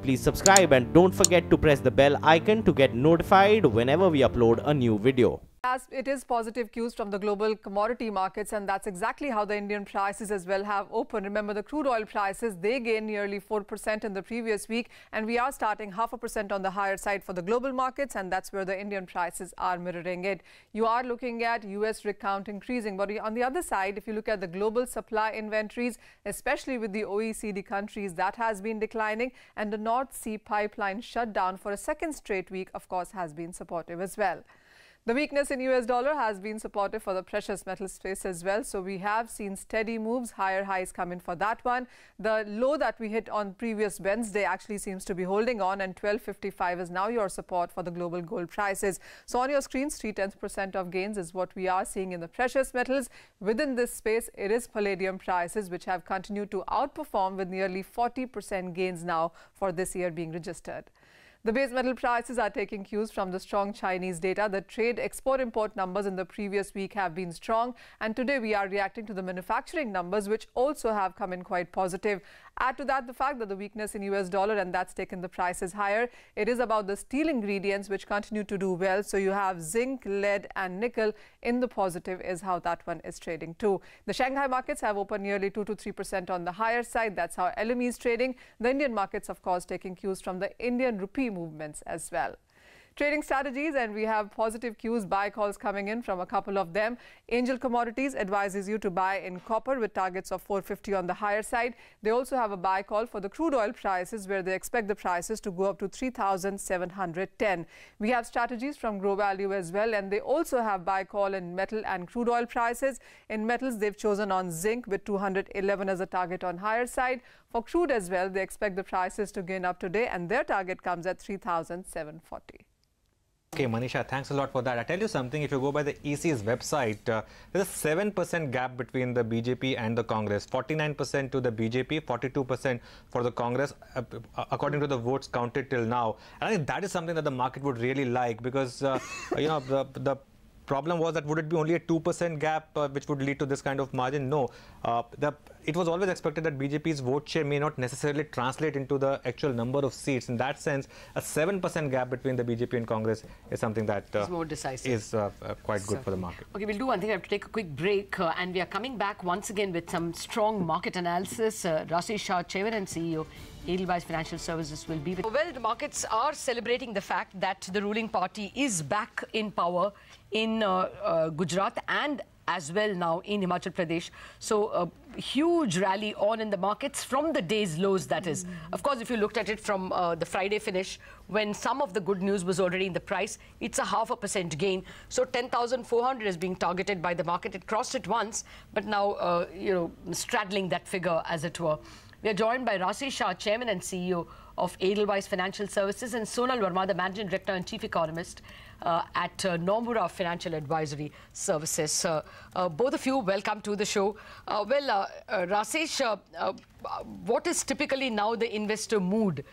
please subscribe and don't forget to press the bell icon to get notified whenever we upload a new video. As it is positive cues from the global commodity markets, and that's exactly how the Indian prices as well have opened. Remember, the crude oil prices, they gained nearly 4% in the previous week, and we are starting 0.5% on the higher side for the global markets, and that's where the Indian prices are mirroring it. You are looking at US rig count increasing, but on the other side, if you look at the global supply inventories, especially with the OECD countries, that has been declining, and the North Sea pipeline shutdown for a second straight week, of course, has been supportive as well. The weakness in US dollar has been supportive for the precious metal space as well. So we have seen steady moves, higher highs come in for that one. The low that we hit on previous Wednesday actually seems to be holding on, and 1255 is now your support for the global gold prices. So on your screens, 0.3% of gains is what we are seeing in the precious metals. Within this space, it is palladium prices which have continued to outperform with nearly 40% gains now for this year being registered. The base metal prices are taking cues from the strong Chinese data. The trade export-import numbers in the previous week have been strong, and today we are reacting to the manufacturing numbers, which also have come in quite positive. Add to that the fact that the weakness in US dollar, and that's taken the prices higher. It is about the steel ingredients which continue to do well. So you have zinc, lead and nickel in the positive is how that one is trading too. The Shanghai markets have opened nearly 2 to 3% on the higher side. That's how LME is trading. The Indian markets, of course, taking cues from the Indian rupee movements as well. Trading strategies, and we have positive cues, buy calls coming in from a couple of them. Angel Commodities advises you to buy in copper with targets of 450 on the higher side. They also have a buy call for the crude oil prices, where they expect the prices to go up to 3,710. We have strategies from Grow Value as well, and they also have buy call in metal and crude oil prices. In metals, they've chosen on zinc with 211 as a target on higher side. For crude as well, they expect the prices to gain up today, and their target comes at 3,740. Okay, Manisha, thanks a lot for that. I tell you something, if you go by the EC's website, there's a 7% gap between the BJP and the Congress. 49% to the BJP, 42% for the Congress, according to the votes counted till now. And I think that is something that the market would really like, because, you know, the problem was that would it be only a 2% gap which would lead to this kind of margin? No. It was always expected that BJP's vote share may not necessarily translate into the actual number of seats. In that sense, a 7% gap between the BJP and Congress is something that more decisive. is quite good for the market. Okay, we'll do one thing. I have to take a quick break, and we are coming back once again with some strong market analysis. Rasesh Shah, Chairman and CEO, Edelweiss Financial Services, will be with. Well, the markets are celebrating the fact that the ruling party is back in power in Gujarat and as well now in Himachal Pradesh. So a huge rally on in the markets from the day's lows, that is. Of course, if you looked at it from the Friday finish, when some of the good news was already in the price, it's a 0.5% gain. So 10,400 is being targeted by the market. It crossed it once, but now, you know, straddling that figure, as it were. We are joined by Rasesh Shah, Chairman and CEO of Edelweiss Financial Services, and Sonal Verma, the Managing Director and Chief Economist at Nomura Financial Advisory Services. Both of you, welcome to the show. Rasesh, what is typically now the investor mood?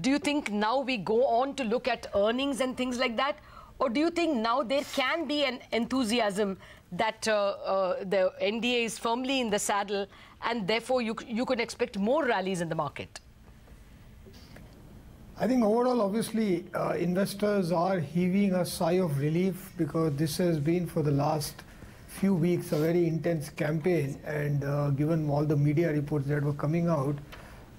Do you think now we go on to look at earnings and things like that? Or do you think now there can be an enthusiasm that the NDA is firmly in the saddle, and therefore you could expect more rallies in the market? I think overall, obviously, investors are heaving a sigh of relief, because this has been for the last few weeks a very intense campaign, and given all the media reports that were coming out,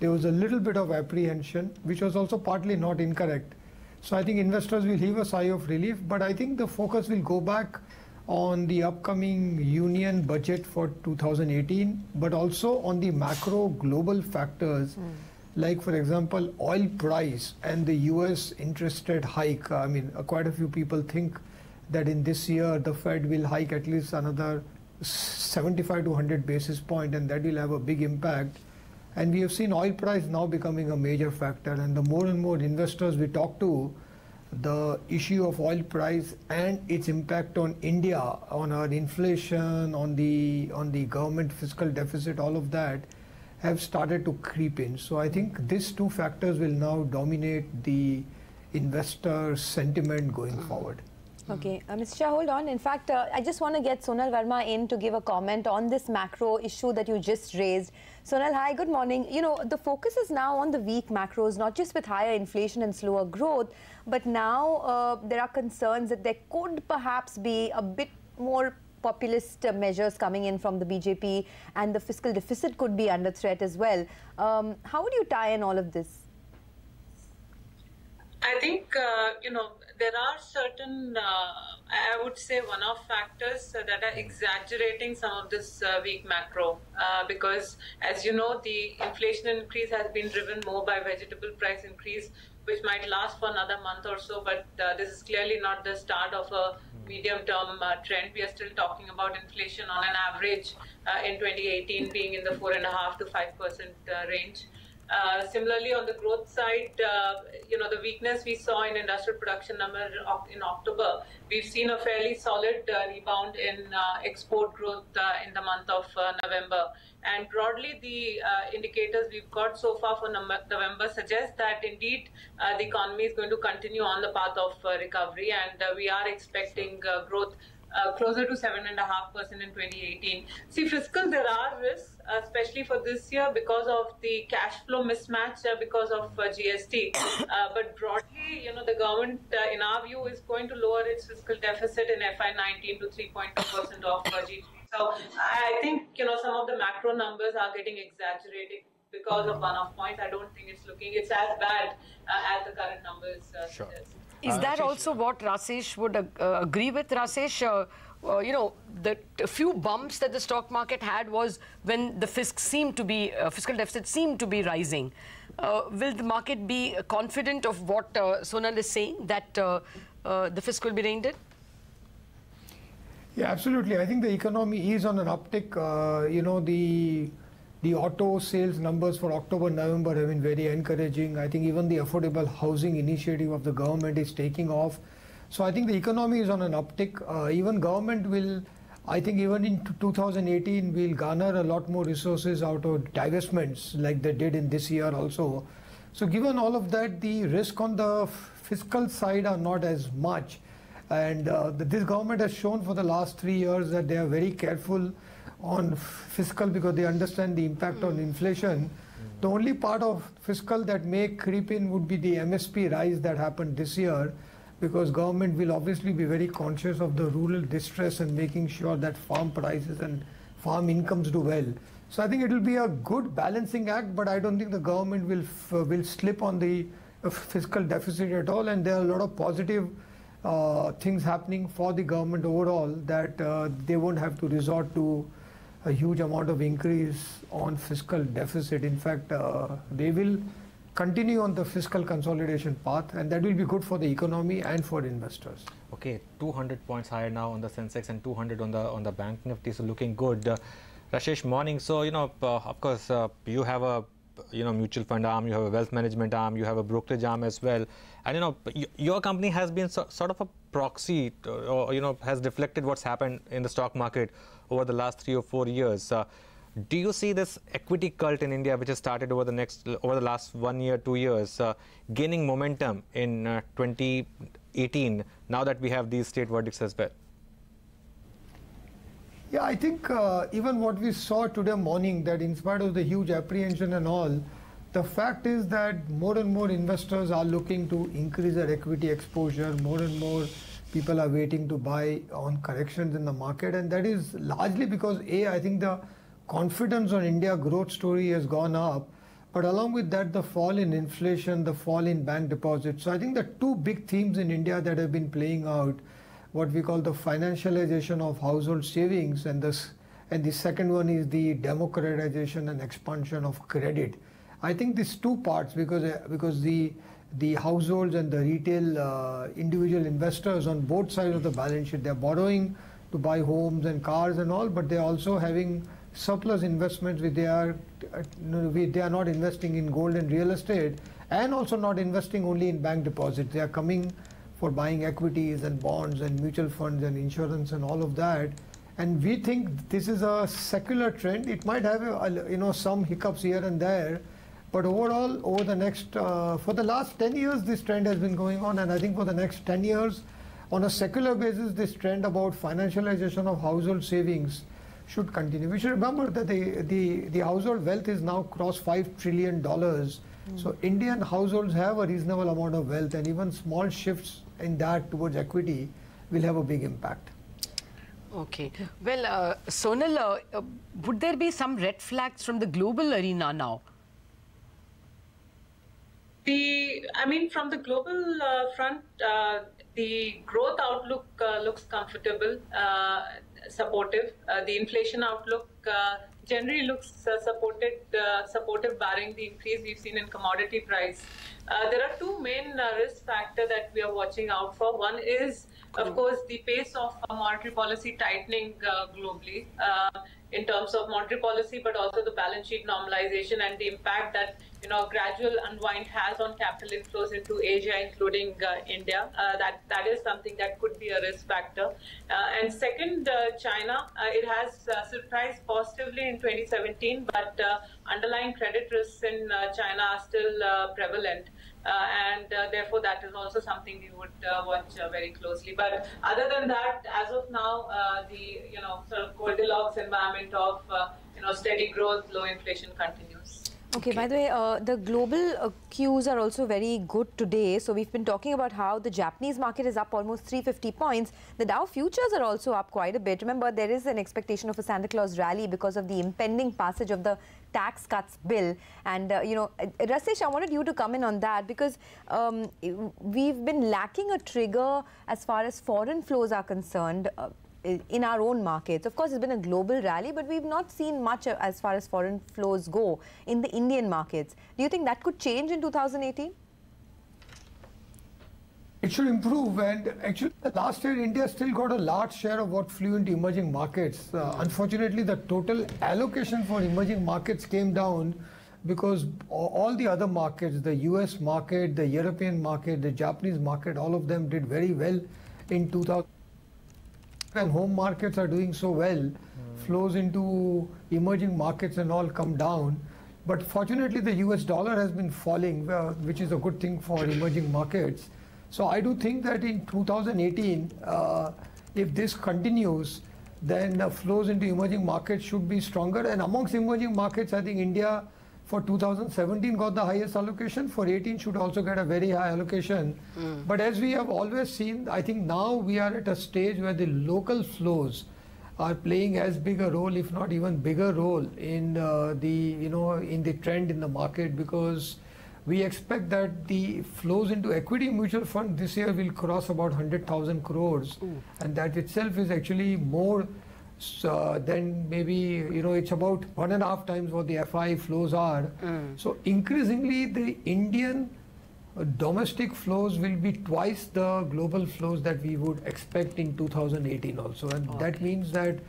there was a little bit of apprehension, which was also partly not incorrect. So I think investors will heave a sigh of relief, but I think the focus will go back on the upcoming union budget for 2018, but also on the macro global factors, like, for example, oil price and the US interest rate hike. I mean, quite a few people think that in this year the Fed will hike at least another 75 to 100 basis points, and that will have a big impact. And we have seen oil price now becoming a major factor, and the more and more investors we talk to, the issue of oil price and its impact on India, on our inflation, on the government fiscal deficit, all of that have started to creep in. So I think these two factors will now dominate the investor sentiment going forward. Okay, Mr. Shah, hold on. In fact, I just want to get Sonal Verma in to give a comment on this macro issue that you just raised. Sonal, hi, good morning. You know, the focus is now on the weak macros, not just with higher inflation and slower growth, but now there are concerns that there could perhaps be a bit more populist measures coming in from the BJP, and the fiscal deficit could be under threat as well. How would you tie in all of this? I think, there are certain, I would say, one-off factors that are exaggerating some of this weak macro because, as you know, the inflation increase has been driven more by vegetable price increase, which might last for another month or so, but this is clearly not the start of a medium-term trend. We are still talking about inflation on an average in 2018 being in the 4.5% to 5% range. Similarly, on the growth side, the weakness we saw in industrial production number in October, we've seen a fairly solid rebound in export growth in the month of November. And broadly, the indicators we've got so far for November suggest that indeed the economy is going to continue on the path of recovery, and we are expecting growth closer to 7.5% in 2018. See, fiscal, there are risks, especially for this year because of the cash flow mismatch because of GST. But broadly, the government, in our view, is going to lower its fiscal deficit in FY19 to 3.2% of GDP. So I think, some of the macro numbers are getting exaggerated because of one-off points. I don't think it's as bad as the current numbers suggest. Is that also what Rasesh would agree with? Rasesh, the few bumps that the stock market had was when the fiscal deficit seemed to be rising. Will the market be confident of what Sonal is saying, that the fiscal will be reined in? Yeah, absolutely. I think the economy is on an uptick. The auto sales numbers for October, November have been very encouraging. I think even the affordable housing initiative of the government is taking off. So I think the economy is on an uptick. Even government will, I think even in 2018, will garner a lot more resources out of divestments like they did in this year also. So given all of that, the risk on the fiscal side are not as much. And this government has shown for the last 3 years that they are very careful on fiscal because they understand the impact on inflation. The only part of fiscal that may creep in would be the MSP rise that happened this year, because government will obviously be very conscious of the rural distress and making sure that farm prices and farm incomes do well. So I think it will be a good balancing act, but I don't think the government will slip on the fiscal deficit at all. And there are a lot of positive things happening for the government overall, that they won't have to resort to a huge amount of increase on fiscal deficit. In fact, they will continue on the fiscal consolidation path, and that will be good for the economy and for investors. Okay, 200 points higher now on the Sensex and 200 on the Bank Nifty, so looking good. Rashesh, morning. So of course, you have a mutual fund arm, you have a wealth management arm, you have a brokerage arm as well, and your company has been sort of a proxy, or has reflected what's happened in the stock market over the last 3 or 4 years. Do you see this equity cult in India, which has started over the last 1 year, 2 years, gaining momentum in 2018, now that we have these state verdicts as well? Yeah, I think even what we saw today morning, that in spite of the huge apprehension and all, the fact is that more and more investors are looking to increase their equity exposure. More and more people are waiting to buy on corrections in the market, and that is largely because I think the confidence on India growth story has gone up, but along with that, the fall in inflation, the fall in bank deposits. So I think the two big themes in India that have been playing out, what we call the financialization of household savings, and the second one is the democratization and expansion of credit. I think these two parts, because the households and the retail individual investors on both sides of the balance sheet, they're borrowing to buy homes and cars and all, but they're also having surplus investments which they are not investing in gold and real estate, and also not investing only in bank deposits. They are coming for buying equities and bonds and mutual funds and insurance and all of that. And we think this is a secular trend. It might have some hiccups here and there, but overall, over the next for the last 10 years, this trend has been going on, and I think for the next 10 years on a secular basis, this trend about financialization of household savings should continue. We should remember that the household wealth is now crossed $5 trillion. So Indian households have a reasonable amount of wealth, and even small shifts in that towards equity will have a big impact. Okay. Well, Sonal, would there be some red flags from the global arena now? From the global front, the growth outlook looks comfortable, supportive. The inflation outlook generally looks supportive, barring the increase we've seen in commodity price. There are two main risk factors that we are watching out for. One is, of course, the pace of monetary policy tightening globally in terms of monetary policy, but also the balance sheet normalization and the impact that gradual unwind has on capital inflows into Asia, including India. That is something that could be a risk factor. And second, China. It has surprised positively in 2017, but underlying credit risks in China are still prevalent. And therefore, that is also something we would watch very closely. But other than that, as of now, the sort of Goldilocks environment of steady growth, low inflation continues. Okay, by the way, the global cues are also very good today. So we've been talking about how the Japanese market is up almost 350 points. The Dow futures are also up quite a bit. Remember, there is an expectation of a Santa Claus rally because of the impending passage of the tax cuts bill. And, Rasesh, I wanted you to come in on that because we've been lacking a trigger as far as foreign flows are concerned. In our own markets. Of course, it's been a global rally, but we've not seen much as far as foreign flows go in the Indian markets. Do you think that could change in 2018? It should improve, and actually last year India still got a large share of what flew into emerging markets. Unfortunately, the total allocation for emerging markets came down because all the other markets, the US market, the European market, the Japanese market, all of them did very well in 2000. And home markets are doing so well, flows into emerging markets and all come down. But fortunately, the US dollar has been falling, which is a good thing for emerging markets. So I do think that in 2018, if this continues, then flows into emerging markets should be stronger. And amongst emerging markets, I think India for 2017 got the highest allocation. For 18 should also get a very high allocation. But as we have always seen, I think now we are at a stage where the local flows are playing as big a role, if not even bigger role, in the trend in the market, because we expect that the flows into equity mutual fund this year will cross about 100,000 crores, and that itself is actually more. Then maybe it's about 1.5 times what the FI flows are. So increasingly the Indian domestic flows will be twice the global flows that we would expect in 2018 also, and that means that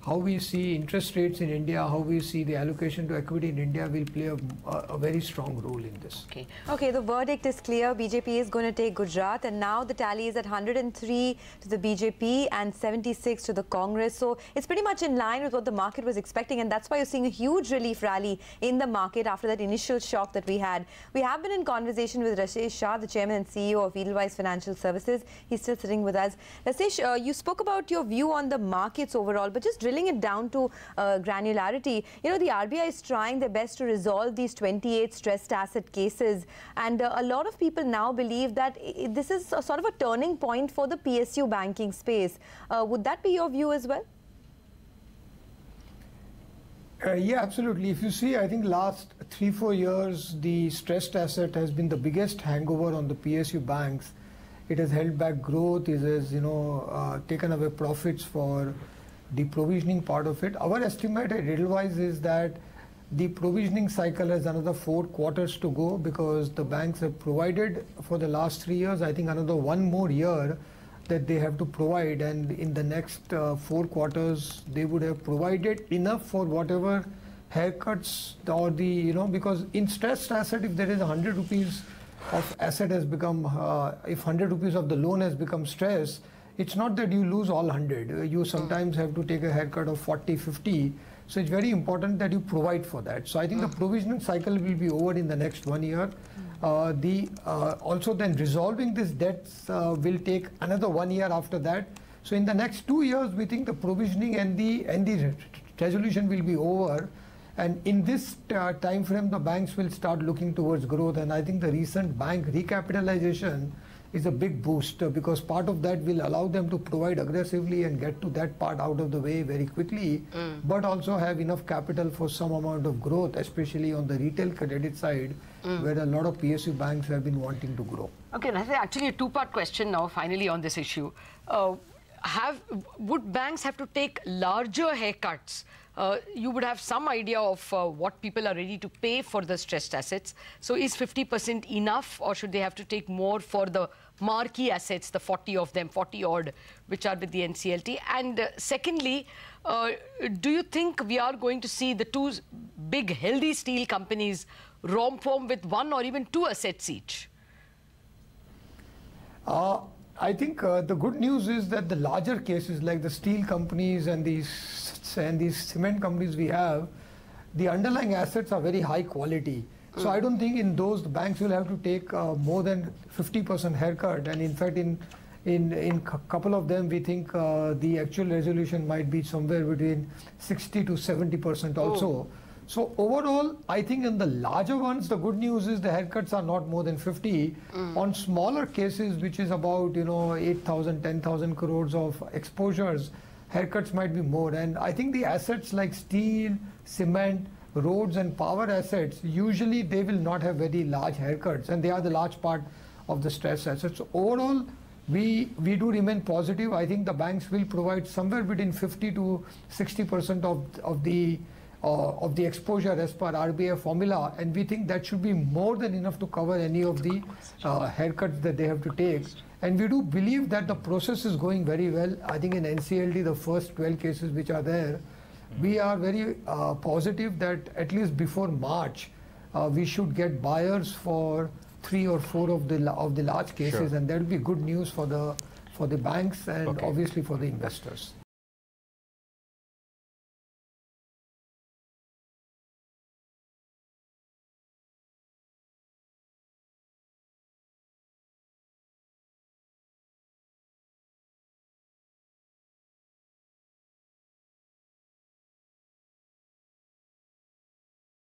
how we see interest rates in India, how we see the allocation to equity in India will play a very strong role in this. Okay, the verdict is clear. BJP is going to take Gujarat, and now the tally is at 103 to the BJP and 76 to the Congress. So it's pretty much in line with what the market was expecting, and that's why you're seeing a huge relief rally in the market after that initial shock that we had. We have been in conversation with Rasesh Shah, the chairman and CEO of Edelweiss Financial Services. He's still sitting with us. Rasesh, you spoke about your view on the markets overall, but just drilling it down to granularity, the RBI is trying their best to resolve these 28 stressed asset cases, and a lot of people now believe that this is a sort of a turning point for the PSU banking space. Would that be your view as well? Yeah, absolutely. If you see, I think last 3-4 years, the stressed asset has been the biggest hangover on the PSU banks. It has held back growth, it has, taken away profits for the provisioning part of it. Our estimate at Edelweiss is that the provisioning cycle has another 4 quarters to go, because the banks have provided for the last 3 years. I think another 1 more year that they have to provide, and in the next 4 quarters they would have provided enough for whatever haircuts or the, because in stressed asset, if there is 100 rupees of asset has become, if 100 rupees of the loan has become stress, it's not that you lose all 100. You sometimes have to take a haircut of 40, 50. So it's very important that you provide for that. So I think the provisioning cycle will be over in the next 1 year. Also then resolving these debts will take another 1 year after that. So in the next 2 years, we think the provisioning and the resolution will be over. And in this time frame, the banks will start looking towards growth. And I think the recent bank recapitalization is a big boost because part of that will allow them to provide aggressively and get to that part out of the way very quickly, but also have enough capital for some amount of growth, especially on the retail credit side, where a lot of PSU banks have been wanting to grow. Okay, that's actually a two-part question now, finally, on this issue. Would banks have to take larger haircuts? You would have some idea of what people are ready to pay for the stressed assets. So is 50% enough, or should they have to take more for the marquee assets, the 40 of them, 40 odd, which are with the NCLT? And secondly, do you think we are going to see the two big healthy steel companies romp home with one or even two assets each? I think the good news is that the larger cases like the steel companies and these cement companies we have, the underlying assets are very high quality. So I don't think in those the banks will have to take more than 50% haircut. And in fact, in couple of them, we think the actual resolution might be somewhere between 60 to 70% also. So overall, I think in the larger ones, the good news is the haircuts are not more than 50. On smaller cases, which is about 8,000, 10,000 crores of exposures, haircuts might be more. And I think the assets like steel, cement, roads and power assets, usually they will not have very large haircuts, and they are the large part of the stress assets. So overall, we do remain positive. I think the banks will provide somewhere between 50 to 60% of the exposure as per RBI formula, and we think that should be more than enough to cover any of the haircuts that they have to take. And we do believe that the process is going very well. I think in NCLT, the first 12 cases which are there, we are very positive that at least before March, we should get buyers for 3 or 4 of the large cases, and that will be good news for the banks and obviously for the investors.